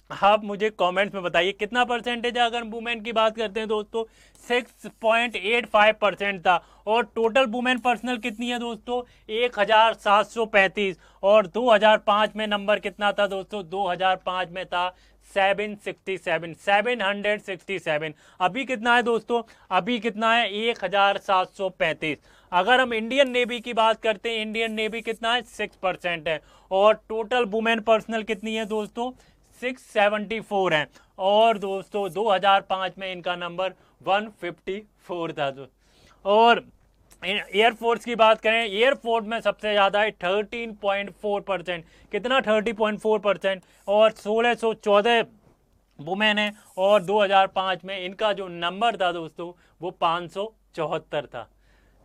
आप मुझे कमेंट्स में बताइए कितना परसेंटेज है। अगर वुमेन की बात करते हैं दोस्तों 6.85% था और टोटल वुमेन पर्सनल कितनी है दोस्तों 1735 और 2005 में नंबर कितना था दोस्तों, 2005 में था 767। अभी कितना है दोस्तों, अभी कितना है 1735। अगर हम इंडियन नेवी की बात करते हैं, इंडियन नेवी कितना है 6% है और टोटल वुमेन पर्सनल कितनी है दोस्तों 674 है और दोस्तों 2005 में इनका नंबर 154 था। और एयरफोर्स की बात करें, एयरफोर्स में सबसे ज़्यादा है 13.4%, कितना 30.4% और 1614 वुमेन है और 2005 में इनका जो नंबर था दोस्तों वो 574 था।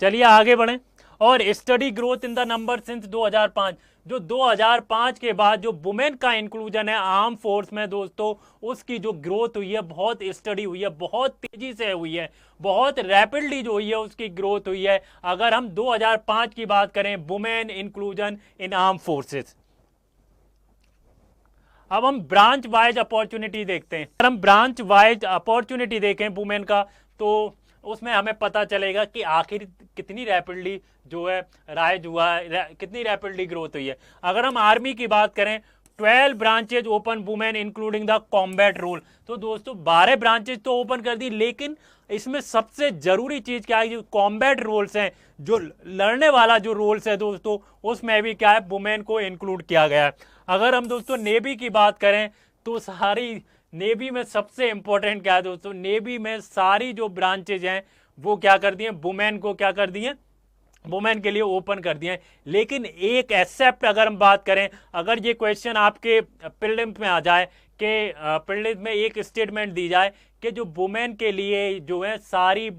चलिए आगे बढ़ें, और study growth in the number since 2005, जो 2005 के बाद जो वुमेन का इंक्लूजन है आर्म फोर्स में दोस्तों, उसकी जो ग्रोथ हुई है बहुत स्टडी हुई है, बहुत तेजी से हुई है, बहुत रैपिडली जो हुई है उसकी ग्रोथ हुई है। अगर हम 2005 की बात करें women inclusion in arm forces. अब हम ब्रांच वाइज अपॉर्चुनिटी देखते हैं। अगर हम ब्रांच वाइज अपॉर्चुनिटी देखें वुमेन का, तो उसमें हमें पता चलेगा कि आखिर कितनी रैपिडली जो है राइज हुआ है, कितनी रैपिडली ग्रोथ हुई है। अगर हम आर्मी की बात करें 12 branches open women including the combat role. तो दोस्तों 12 ब्रांचेज तो ओपन कर दी, लेकिन इसमें सबसे जरूरी चीज क्या है, जो कॉम्बैट रोल्स हैं, जो लड़ने वाला जो रोल्स है दोस्तों, उसमें भी क्या है वुमेन को इंक्लूड किया गया है। अगर हम दोस्तों नेवी की बात करें तो सारी नेवी में सबसे इंपॉर्टेंट क्या है दोस्तों, नेवी में सारी जो ब्रांचेज हैं वो क्या कर दिए, वुमेन को क्या कर दिए, वुमेन के लिए ओपन कर दिए। लेकिन एक एक्सेप्ट अगर हम बात करें, अगर ये क्वेश्चन आपके प्रीलिम्स में आ जाए कि प्रीलिम्स में एक स्टेटमेंट दी जाए कि जो वुमेन के लिए जो है सारी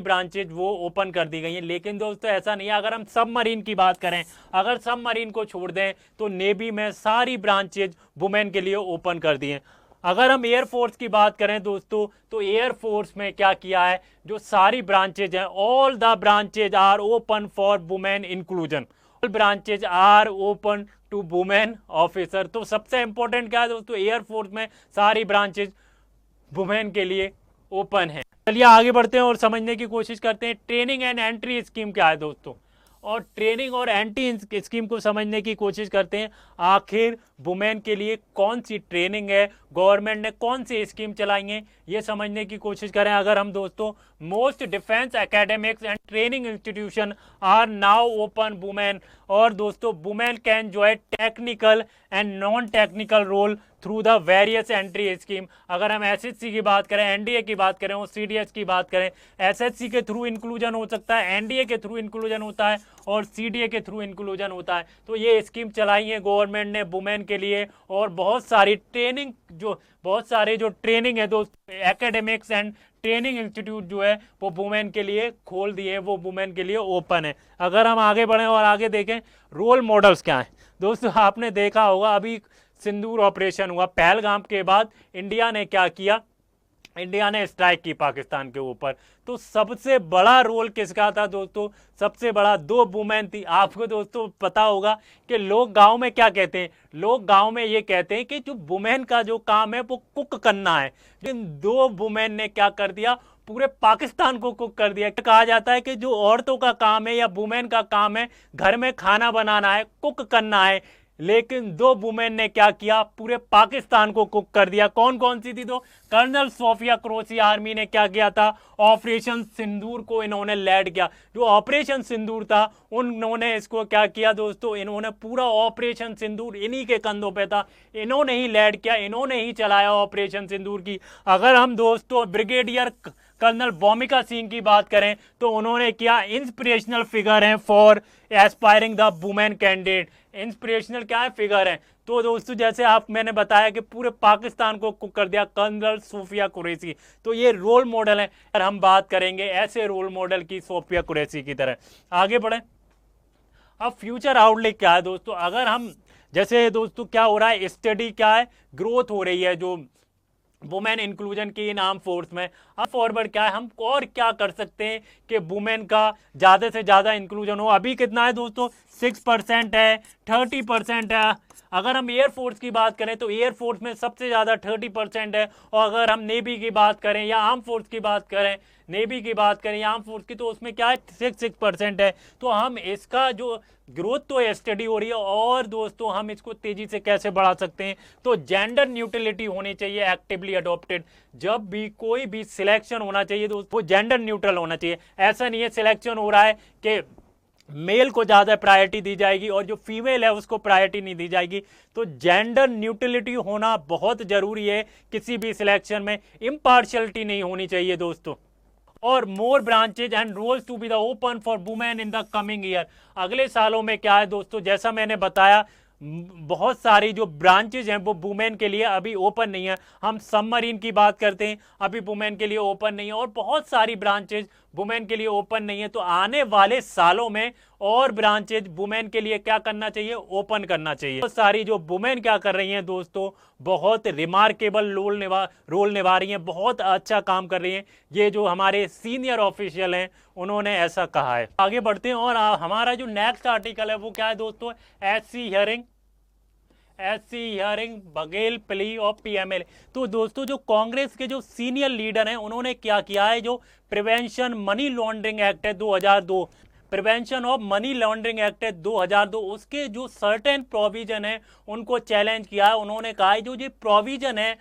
ब्रांचेज वो ओपन कर दी गई हैं, लेकिन दोस्तों ऐसा नहीं है। अगर हम सबमरीन की बात करें, अगर सबमरीन को छोड़ दें तो नेवी में सारी ब्रांचेज वुमेन के लिए ओपन कर दी हैं। अगर हम एयरफोर्स की बात करें दोस्तों, तो एयरफोर्स में क्या किया है, जो सारी ब्रांचेज हैं, all the branches are open for women inclusion, all branches are open to women officer. तो सबसे इंपॉर्टेंट क्या है दोस्तों, एयरफोर्स में सारी ब्रांचेज वुमेन के लिए ओपन है। चलिए आगे बढ़ते हैं और समझने की कोशिश करते हैं ट्रेनिंग एंड एंट्री स्कीम क्या है दोस्तों, और ट्रेनिंग और एंट्री स्कीम को समझने की कोशिश करते हैं। आखिर वुमेन के लिए कौन सी ट्रेनिंग है, गवर्नमेंट ने कौन सी स्कीम चलाई है, ये समझने की कोशिश करें। अगर हम दोस्तों most defence academics and training institution are now open women, और दोस्तों women can join technical and non technical role through the various entry scheme. अगर हम एसएससी की बात करें, एनडीए की बात करें और सीडीएस की बात करें, एसएससी के थ्रू इंक्लूजन हो सकता है, एनडीए के थ्रू इंक्लूजन होता है और सीडीए के थ्रू इंक्लूजन होता है। तो ये स्कीम चलाई है गवर्नमेंट ने वुमेन के लिए, और बहुत सारे जो ट्रेनिंग है दोस्तों एकेडमिक्स एंड ट्रेनिंग इंस्टीट्यूट जो है वो वुमेन के लिए खोल दिए हैं, वो वुमेन के लिए ओपन है। अगर हम आगे बढ़ें और आगे देखें रोल मॉडल्स क्या हैं दोस्तों, आपने देखा होगा अभी सिंदूर ऑपरेशन हुआ, पहलगाम के बाद इंडिया ने क्या किया, इंडिया ने स्ट्राइक की पाकिस्तान के ऊपर। तो सबसे बड़ा रोल किसका था दोस्तों, सबसे बड़ा 2 वुमेन थी। आपको दोस्तों पता होगा कि लोग गांव में क्या कहते हैं, लोग गांव में ये कहते हैं कि जो वुमेन का जो काम है वो कुक करना है, लेकिन 2 वुमेन ने क्या कर दिया, पूरे पाकिस्तान को कुक कर दिया। कहा जाता है कि जो औरतों का काम है या वुमेन का काम है घर में खाना बनाना है, कुक करना है, लेकिन 2 वुमेन ने क्या किया, पूरे पाकिस्तान को कुक कर दिया। कौन कौन सी थी? तो कर्नल सोफिया कुरैशी आर्मी ने क्या किया था, ऑपरेशन सिंदूर को इन्होंने लीड किया। जो ऑपरेशन सिंदूर था उन्होंने इसको क्या किया दोस्तों, इन्होंने पूरा ऑपरेशन सिंदूर इन्हीं के कंधों पे था, इन्होंने ही लीड किया, इन्होंने ही चलाया ऑपरेशन सिंदूर की। अगर हम दोस्तों ब्रिगेडियर कर्नल भूमिका सिंह की बात करें तो उन्होंने क्या इंस्पिरेशनल फिगर हैं for aspiring the women candidate. Inspirational क्या है, फिगर है। तो दोस्तों जैसे मैंने बताया कि पूरे पाकिस्तान को कुक कर दिया कर्नल सोफिया कुरैशी, तो ये रोल मॉडल है। अगर हम बात करेंगे ऐसे रोल मॉडल की सोफिया कुरैशी की तरह। आगे बढ़े, अब फ्यूचर आउटलुक क्या है दोस्तों, अगर हम जैसे दोस्तों क्या हो रहा है, स्टडी क्या है, ग्रोथ हो रही है जो वुमेन इंक्लूजन की इन आर्म फोर्स में। अब फॉरवर्ड क्या है, हम और क्या कर सकते हैं कि वुमेन का ज़्यादा से ज़्यादा इंक्लूजन हो। अभी कितना है दोस्तों, 6% है, 30% है। अगर हम एयरफोर्स की बात करें तो एयरफोर्स में सबसे ज़्यादा 30% है, और अगर हम नेवी की बात करें या आर्म फोर्स की बात करें, नेवी की बात करें या आर्म फोर्स की, तो उसमें क्या है 6% है। तो हम इसका जो ग्रोथ तो स्टडी हो रही है, और दोस्तों हम इसको तेजी से कैसे बढ़ा सकते हैं, तो जेंडर न्यूट्रलिटी होनी चाहिए एक्टिवली अडॉप्टेड। जब भी कोई भी सिलेक्शन होना चाहिए दोस्तों वो जेंडर न्यूट्रल होना चाहिए। ऐसा नहीं है सिलेक्शन हो रहा है कि मेल को ज़्यादा प्रायोरिटी दी जाएगी और जो फीमेल है उसको प्रायोरिटी नहीं दी जाएगी। तो जेंडर न्यूट्रलिटी होना बहुत ज़रूरी है किसी भी सिलेक्शन में, इम्पार्शियलिटी नहीं होनी चाहिए दोस्तों। और more branches and roles to be the open for women in the coming year. अगले सालों में क्या है दोस्तों, जैसा मैंने बताया बहुत सारी जो ब्रांचेज हैं वो वुमेन के लिए अभी ओपन नहीं है। हम सबमरीन की बात करते हैं, अभी वुमेन के लिए ओपन नहीं है, और बहुत सारी ब्रांचेज वुमेन के लिए ओपन नहीं है। तो आने वाले सालों में और ब्रांचेज वुमेन के लिए क्या करना चाहिए, ओपन करना चाहिए। बहुत सारी जो वुमेन क्या कर रही हैं दोस्तों, बहुत रिमार्केबल रोल निभा रही हैं, बहुत अच्छा काम कर रही हैं। ये जो हमारे सीनियर ऑफिशियल हैं उन्होंने ऐसा कहा है। आगे बढ़ते हैं, और हमारा जो नेक्स्ट आर्टिकल है वो क्या है दोस्तों, SC hearing Baghel plea of PML. तो दोस्तों जो कांग्रेस के जो सीनियर लीडर हैं उन्होंने क्या किया है, जो प्रिवेंशन मनी लॉन्ड्रिंग एक्ट है 2002, prevention of money laundering act है 2002, उसके जो सर्टेन प्रोविजन है उनको चैलेंज किया है। उन्होंने कहा है जो ये प्रोविजन है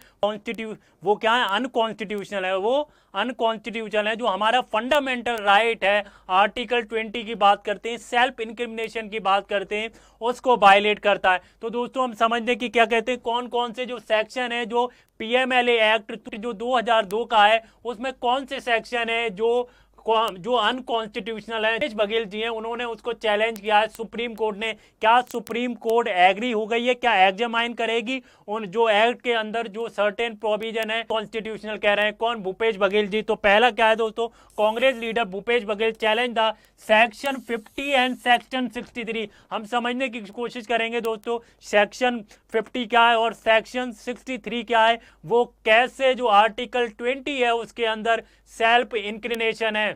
वो क्या है, अनकॉन्स्टिट्यूशनल है, वो अनकॉन्स्टिट्यूशनल है। जो हमारा फंडामेंटल राइट है, आर्टिकल 20 की बात करते हैं, सेल्फ इंक्रिमिनेशन की बात करते हैं, उसको वायलेट करता है। तो दोस्तों हम समझते हैं कि क्या कहते हैं, कौन कौन से जो सेक्शन है जो पीएमएलए एक्ट जो 2002 का है उसमें कौन से सेक्शन है जो अनकॉन्स्टिट्यूशनल है। भूपेश बघेल जी हैं, उन्होंने उसको चैलेंज किया है सुप्रीम कोर्ट ने। क्या सुप्रीम कोर्ट एग्री हो गई है, क्या एग्जामाइन करेगी उन जो एक्ट के अंदर जो सर्टेन प्रोविजन है कॉन्स्टिट्यूशनल कह रहे हैं, कौन, भूपेश बघेल जी। तो पहला क्या है दोस्तों, Congress leader Bhupesh Baghel challenge the section 50 and section 63। हम समझने की कोशिश करेंगे दोस्तों सेक्शन 50 क्या है और सेक्शन 63 क्या है, वो कैसे जो आर्टिकल 20 है उसके अंदर सेल्फ इंक्रिमिनेशन है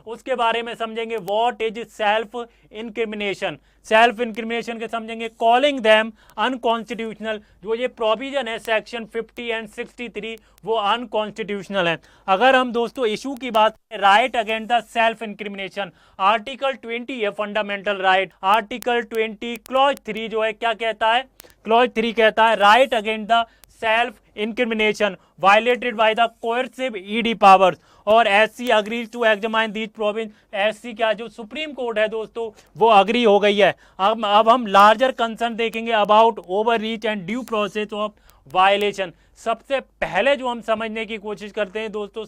उसके बारे में समझेंगे। What is self incrimination, self incrimination के समझेंगे। कॉलिंग देम अनकॉन्स्टिट्यूशनल, जो ये प्रोविजन है सेक्शन 50 एंड 63 वो अनकॉन्स्टिट्यूशनल है। अगर हम दोस्तों इशू की बात करें, right against the self incrimination, article 20 है फंडामेंटल राइट, आर्टिकल 20 क्लॉज 3 जो है क्या कहता है, क्लॉज 3 कहता है right against the self incrimination violated by the coercive ED powers, और SC agrees to examine these provision. SC क्या जो सुप्रीम कोर्ट है दोस्तों वो अग्री हो गई है। अब हम लार्जर कंसर्न देखेंगे about over reach and due process of violation. सबसे पहले जो हम समझने की कोशिश करते हैं दोस्तों,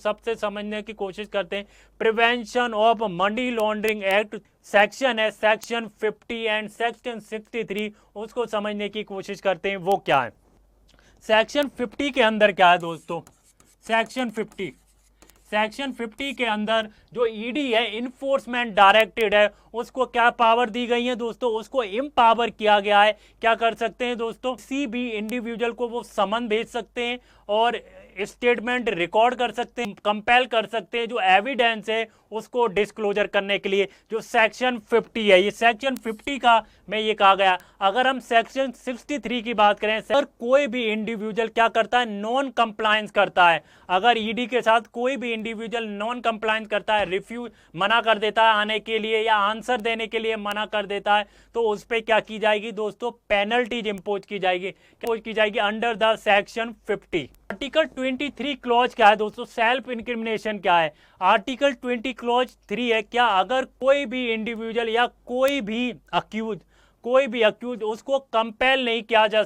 prevention of money laundering act section है सेक्शन 50 एंड सेक्शन 63, उसको समझने की कोशिश करते हैं वो क्या है। सेक्शन 50 के अंदर क्या है दोस्तों, सेक्शन 50, सेक्शन 50 के अंदर जो ईडी है, इन्फोर्समेंट डायरेक्टेड है, उसको क्या पावर दी गई है दोस्तों, उसको एम्पावर किया गया है। क्या कर सकते हैं दोस्तों, किसी भी इंडिविजुअल को वो समन भेज सकते हैं और स्टेटमेंट रिकॉर्ड कर सकते हैं, कंपेल कर सकते हैं, जो एविडेंस है उसको डिस्क्लोजर करने के लिए। जो सेक्शन 50 है, ये सेक्शन 50 का में ये कहा गया। अगर हम सेक्शन 63 की बात करें, सर कोई भी इंडिविजुअल क्या करता है, नॉन कंप्लायंस करता है। अगर ईडी के साथ कोई भी इंडिविजुअल नॉन कंप्लायंस करता है, रिफ्यूज मना कर देता है आने के लिए या आंसर देने के लिए मना कर देता है, तो उस पर क्या की जाएगी दोस्तों, पेनल्टीज इंपोज की जाएगी under the section 50। Article 23 clause क्या है दोस्तों, सेल्फ इंक्रिमिनेशन क्या है। आर्टिकल 20 क्लॉज 3 है, क्या अगर कोई भी इंडिविजुअल या कोई भी अक्यूज उसको कंपेल नहीं किया जा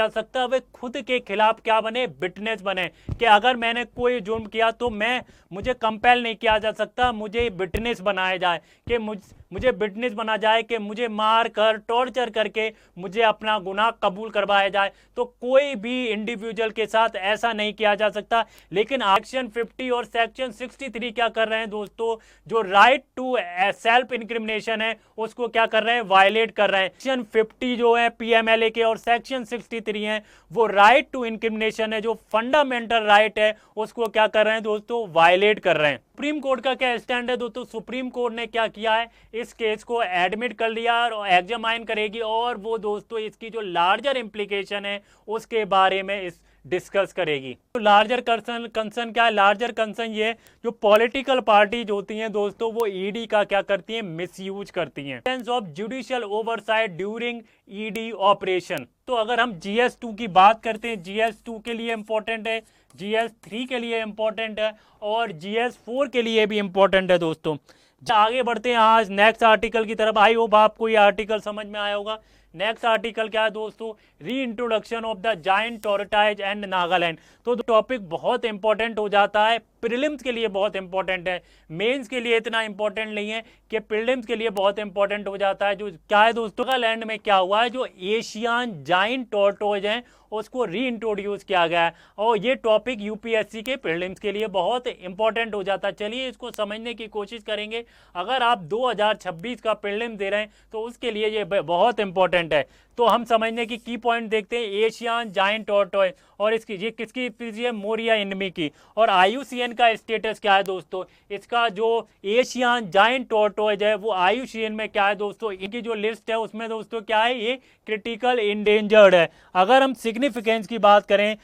सकता वे खुद के खिलाफ क्या बने, विटनेस बने। कि अगर मैंने कोई जुर्म किया तो मुझे कंपेल नहीं किया जा सकता, मुझे विटनेस बनाया जाए, कि मुझे विटनेस बना जाए, कि मुझे मार कर टॉर्चर करके मुझे अपना गुनाह कबूल करवाया जाए। तो कोई भी इंडिविजुअल के साथ ऐसा नहीं किया जा सकता। लेकिन सेक्शन 50 और सेक्शन 63 क्या कर रहे हैं दोस्तों, जो राइट टू सेल्फ इंक्रिमिनेशन है उसको क्या कर रहे हैं, वायलेट कर रहे हैं। सेक्शन 50 जो है पीएमएलए के और सेक्शन 63 है वो राइट टू इंक्रिमिनेशन है, जो फंडामेंटल राइट है उसको क्या कर रहे हैं दोस्तों, वायलेट कर रहे हैं। सुप्रीम कोर्ट का क्या स्टैंड है दोस्तों, सुप्रीम कोर्ट ने क्या किया है, इस केस को एडमिट कर लिया और एग्जामाइन करेगी, और वो दोस्तों इसकी जो लार्जर इंप्लीकेशन है उसके बारे में डिस्कस करेगी। तो लार्जर कंसर्न क्या है, लार्जर कंसर्न ये जो पॉलिटिकल पार्टीज होती हैं दोस्तों, वो ईडी का क्या करती हैं, मिसयूज करती हैं। Sense of judicial oversight during ED operation. तो अगर हम GS2 की बात करते हैं, GS2 के लिए इंपॉर्टेंट है, GS3 के लिए इंपॉर्टेंट है और GS4 के लिए भी इंपॉर्टेंट है दोस्तों। आगे बढ़ते हैं आज नेक्स्ट आर्टिकल की तरफ। आई होप आपको ये आर्टिकल समझ में आया होगा। नेक्स्ट आर्टिकल क्या है दोस्तों, री introduction of the giant tortoise and Nagaland. तो टॉपिक बहुत इंपॉर्टेंट हो जाता है, प्रीलिम्स के लिए बहुत इंपॉर्टेंट है, मेंस के लिए इतना इंपॉर्टेंट नहीं है, कि प्रीलिम्स के लिए बहुत इंपॉर्टेंट हो जाता है। जो क्या है दोस्तों, नागालैंड में क्या हुआ है, जो एशियन जायंट टॉर्टोइज हैं उसको री इंट्रोड्यूस किया गया है, और ये टॉपिक यूपीएससी के प्रीलिम्स के लिए बहुत इंपॉर्टेंट हो जाता है। चलिए इसको समझने की कोशिश करेंगे। अगर आप 2026 का प्रीलिम्स दे रहे हैं तो उसके लिए ये बहुत इंपॉर्टेंट है। तो हम समझने की पॉइंट देखते हैं, एशियन जायंट टॉर्टोइज, और इसकी ये किसकी स्पीसीज है, मोरिया इनमी की। और IUCN का स्टेटस क्या है दोस्तों, इसका जो एशियन जायंट टॉर्टोइज है वो IUCN में क्या है दोस्तों, इनकी जो लिस्ट है उसमें दोस्तों क्या है, ये क्रिटिकल इंडेंजर्ड है। अगर हम सिग्निफिकेंस की बात करें,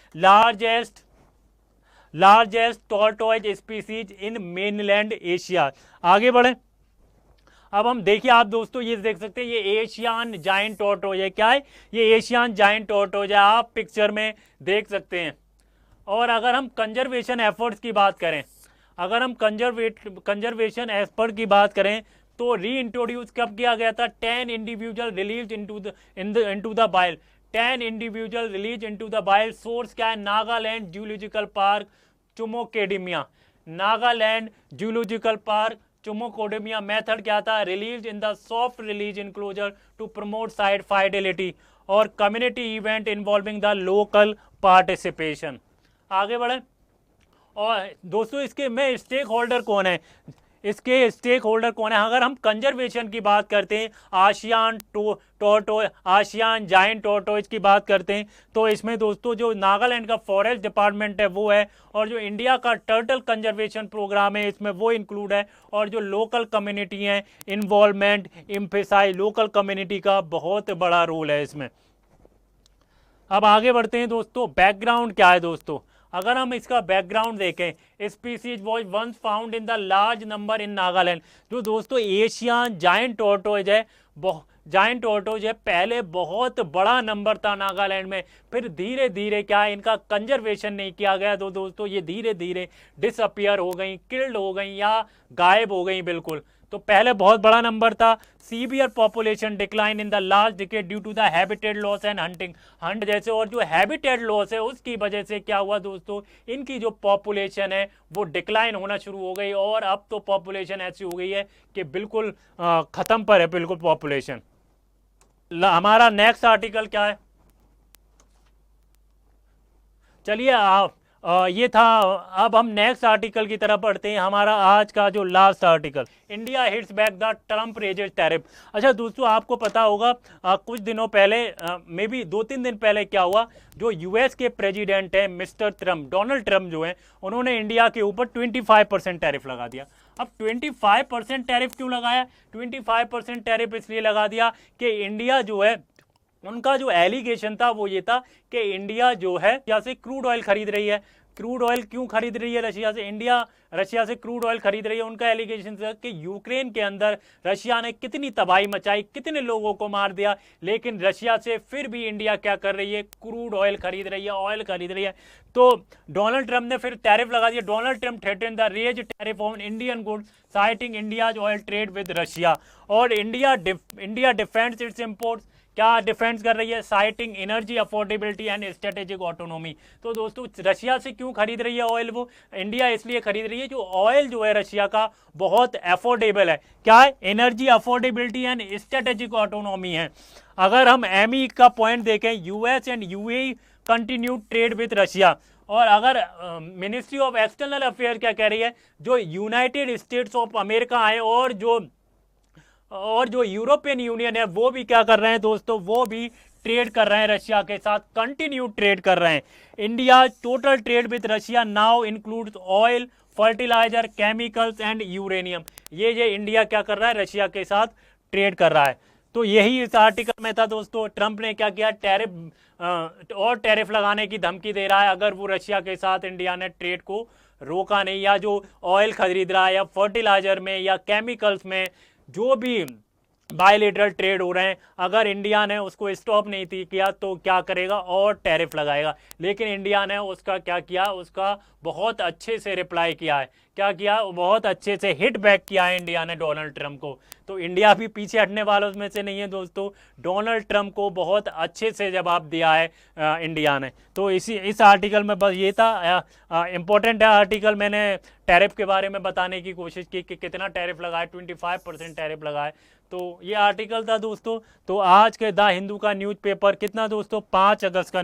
largest tortoise species in mainland Asia. आगे बढ़े, अब हम देखिए, आप दोस्तों ये देख सकते हैं, ये एशियन जायंट टॉर्टोइज है। क्या है, ये एशियन जायंट टॉर्टोइज है, आप पिक्चर में देख सकते हैं। और अगर हम कंजर्वेशन एफर्ट्स की बात करें, अगर हम कंजर्वेशन एफर्ट की बात करें तो री इंट्रोड्यूस कब किया गया था, 10 individual release into the wild, 10 individual release into the wild. Source क्या है, Nagaland zoological park Chumukedima, Nagaland zoological park Chumukedima. Method क्या था, release in the soft release enclosure to promote site fidelity और community event involving the local participation. आगे बढ़े, और दोस्तों इसके में स्टेक होल्डर कौन है, इसके स्टेक होल्डर कौन है। अगर हम कंजर्वेशन की बात करते हैं, आशियान जायंट टॉर्टोइज की बात करते हैं, तो इसमें दोस्तों जो नागालैंड का फॉरेस्ट डिपार्टमेंट है वो है, और जो इंडिया का टर्टल कंजर्वेशन प्रोग्राम है इसमें वो इंक्लूड है, और जो लोकल कम्युनिटी है इन्वॉल्वमेंट एम्फेसाइज, लोकल कम्युनिटी का बहुत बड़ा रोल है इसमें। अब आगे बढ़ते हैं दोस्तों, बैकग्राउंड क्या है दोस्तों। अगर हम इसका बैकग्राउंड देखें, species was once found in the large number in Nagaland. जो दोस्तों एशियन जायंट टॉर्टोइज है, पहले बहुत बड़ा नंबर था नागालैंड में, फिर धीरे धीरे क्या है, इनका कंजर्वेशन नहीं किया गया, तो दोस्तों ये धीरे धीरे डिसअपियर हो गई, किल्ड हो गई या गायब हो गई बिल्कुल। तो पहले बहुत बड़ा नंबर था। Severe population decline in the last decade due to the habitat loss and hunt जैसे, और जो हैबिटेट लॉस है उसकी वजह से क्या हुआ दोस्तों, इनकी जो पॉपुलेशन है वो डिक्लाइन होना शुरू हो गई, और अब तो पॉपुलेशन ऐसी हो गई है कि बिल्कुल खत्म पर है बिल्कुल पॉपुलेशन। हमारा नेक्स्ट आर्टिकल क्या है, चलिए ये था। अब हम नेक्स्ट आर्टिकल की तरफ बढ़ते हैं, हमारा आज का जो last article, India hits back the Trump raises tariff. अच्छा दोस्तों, आपको पता होगा कुछ दिनों पहले, मे बी 2-3 दिन पहले क्या हुआ, जो यूएस के प्रेसिडेंट हैं मिस्टर ट्रम्प, डोनाल्ड ट्रम्प जो हैं, उन्होंने इंडिया के ऊपर 25% टैरिफ लगा दिया। अब 25% टैरिफ क्यों लगाया? 25% टैरिफ इसलिए लगा दिया कि इंडिया जो है, उनका जो एलिगेशन था वो ये था कि इंडिया जो है रशिया से क्रूड ऑयल खरीद रही है। क्रूड ऑयल क्यों खरीद रही है रशिया से? इंडिया रशिया से क्रूड ऑयल खरीद रही है, उनका एलिगेशन था कि यूक्रेन के अंदर रशिया ने कितनी तबाही मचाई, कितने लोगों को मार दिया, लेकिन रशिया से फिर भी इंडिया क्या कर रही है? क्रूड ऑयल खरीद रही है, ऑयल खरीद रही है। तो डोनाल्ड ट्रंप ने फिर टैरिफ लगा दिया। Donald Trump threaten the raise tariff on Indian goods citing India's oil trade with Russia. और इंडिया डिफेंड्स इट्स इंपोर्ट्स। क्या डिफेंस कर रही है? Citing energy affordability and strategic autonomy. तो दोस्तों, रशिया से क्यों खरीद रही है ऑयल? वो इंडिया इसलिए खरीद रही है जो ऑयल जो है रशिया का बहुत अफोर्डेबल है। क्या है? Energy affordability and strategic autonomy है। अगर हम एमई का पॉइंट देखें, US and UAE continue trade with Russia. और अगर मिनिस्ट्री ऑफ एक्सटर्नल अफेयर क्या कह रही है, जो यूनाइटेड स्टेट्स ऑफ अमेरिका है और जो यूरोपियन यूनियन है, वो भी क्या कर रहे हैं दोस्तों? वो भी ट्रेड कर रहे हैं रशिया के साथ, कंटिन्यू ट्रेड कर रहे हैं। India total trade with Russia now includes oil, fertiliser, chemicals and uranium. ये इंडिया क्या कर रहा है? रशिया के साथ ट्रेड कर रहा है। तो यही इस आर्टिकल में था दोस्तों। ट्रंप ने क्या किया? टैरिफ लगाने की धमकी दे रहा है अगर वो रशिया के साथ इंडिया ने ट्रेड को रोका नहीं, या जो ऑयल खरीद रहा है या फर्टिलाइजर में या केमिकल्स में जो भी बायलेटरल ट्रेड हो रहे हैं, अगर इंडिया ने उसको स्टॉप नहीं किया तो क्या करेगा? और टैरिफ लगाएगा। लेकिन इंडिया ने उसका क्या किया? उसका बहुत अच्छे से रिप्लाई किया है। क्या किया? बहुत अच्छे से हिट बैक किया है इंडिया ने डोनाल्ड ट्रंप को। तो इंडिया भी पीछे हटने वालों में से नहीं है दोस्तों। डोनाल्ड ट्रंप को बहुत अच्छे से जवाब दिया है इंडिया ने। तो इस आर्टिकल में बस ये था। इम्पोर्टेंट है आर्टिकल। मैंने टैरिफ के बारे में बताने की कोशिश की कि कितना टैरिफ लगाए, 25% टैरिफ लगाए। तो ये आर्टिकल था दोस्तों। तो आज के द हिंदू का न्यूज़पेपर कितना दोस्तों? 5 अगस्त का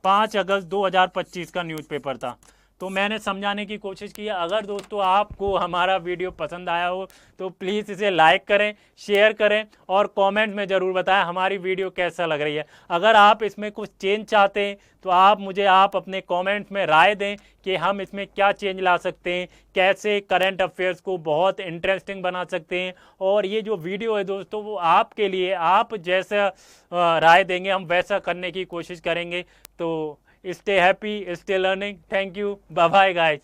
5 अगस्त 2025 का न्यूज़पेपर था। तो मैंने समझाने की कोशिश की है। अगर दोस्तों आपको हमारा वीडियो पसंद आया हो तो प्लीज़ इसे लाइक करें, शेयर करें और कमेंट में ज़रूर बताएं हमारी वीडियो कैसा लग रही है। अगर आप इसमें कुछ चेंज चाहते हैं तो आप अपने कमेंट्स में राय दें कि हम इसमें क्या चेंज ला सकते हैं, कैसे करंट अफेयर्स को बहुत इंटरेस्टिंग बना सकते हैं। और ये जो वीडियो है दोस्तों, वो आपके लिए, आप जैसा राय देंगे हम वैसा करने की कोशिश करेंगे। तो stay happy, stay learning. Thank you, bye bye guys.